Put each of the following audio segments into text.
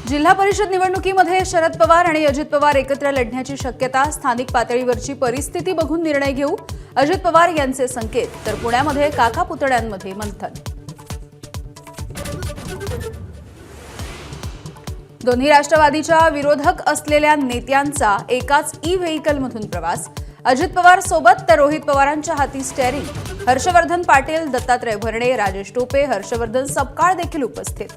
जिल्हा परिषद निवडणुकीमध्ये शरद पवार आणि अजित पवार एकत्र लढण्याची शक्यता, स्थानिक पातळीवरची परिस्थिती बघून निर्णय घेऊ, अजित पवार यांचे संकेत. तर पुण्यामध्ये काका पुतण्यांमध्ये मंथन. दोन्ही राष्ट्रवादीच्या विरोधक असलेल्या नेत्यांचा एकाच ई-व्हेइकलमधून प्रवास. अजित पवार सोबत तर रोहित पवारांच्या हाती स्टेअरिंग. हर्षवर्धन पाटील, दत्तात्रय भरणे, राजेश टोपे, हर्षवर्धन सपकाळ देखील उपस्थित.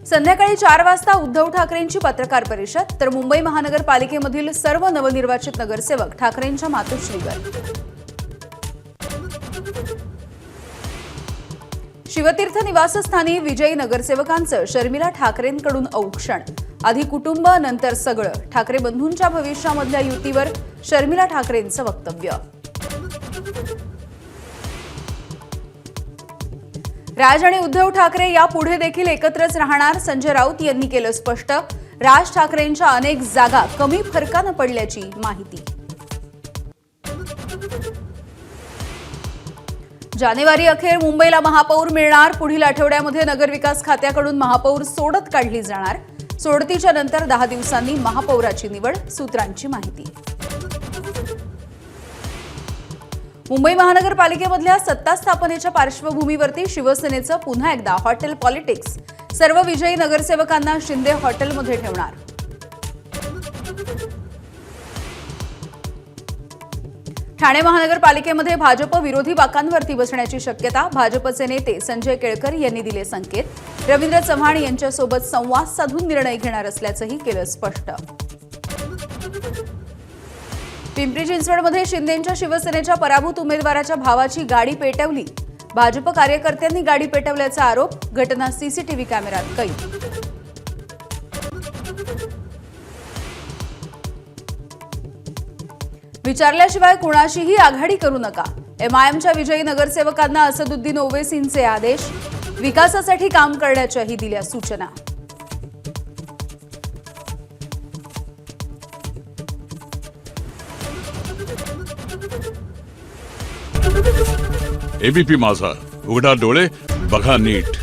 संध्याकाळी 4 वाजता उद्धव ठाकरेंची पत्रकार परिषद. तर मुंबई महानगरपालिकेमधील सर्व नवनिर्वाचित नगरसेवक ठाकरेंच्या मातोश्रीवर. शिवतीर्थ निवासस्थानी विजयी नगरसेवकांचं शर्मिला ठाकरेंकडून औक्षण. आधी कुटुंब, नंतर सगळं. ठाकरे बंधूंच्या भविष्यामधल्या युतीवर शर्मिला ठाकरेंचं वक्तव्य. राज आणि उद्धव ठाकरे यापुढे देखील एकत्रच राहणार, संजय राऊत यांनी केलं स्पष्ट. राज ठाकरेंच्या अनेक जागा कमी फरकानं पडल्याची माहिती. जानेवारी अखेर मुंबईला महापौर मिळणार. पुढील आठवड्यामध्ये नगरविकास खात्याकडून महापौर सोडत काढली जाणार. सोडतीच्या नंतर 10 दिवसांनी महापौराची निवड, सूत्रांची माहिती. मुंबई महानगरपालिकेमधल्या सत्ता स्थापनेच्या पार्श्वभूमीवरती शिवसेनेचं पुन्हा एकदा हॉटेल पॉलिटिक्स. सर्व विजयी नगरसेवकांना शिंदे हॉटेलमध्ये ठेवणार. ठाणे महानगरपालिकेमध्ये भाजप विरोधी बाकांवरती बसण्याची शक्यता. भाजपचे नेते संजय केळकर यांनी दिले संकेत. रवींद्र चव्हाण यांच्यासोबत संवाद साधून निर्णय घेणार असल्याचंही केलं स्पष्ट. पिंपरी चिंचवडमध्ये शिंदेंच्या शिवसेनेच्या पराभूत उमेदवाराच्या भावाची गाडी पेटवली. भाजप कार्यकर्त्यांनी गाडी पेटवल्याचा आरोप. घटना सीसीटीव्ही कॅमेऱ्यात कैद. विचारल्याशिवाय कुणाशीही आघाडी करू नका. एमआयएमच्या विजयी नगरसेवकांना असदुद्दीन ओवेसींचे आदेश. विकासासाठी काम करण्याच्याही दिल्या सूचना. एबीपी माझा, उघडा डोळे बघा नीट.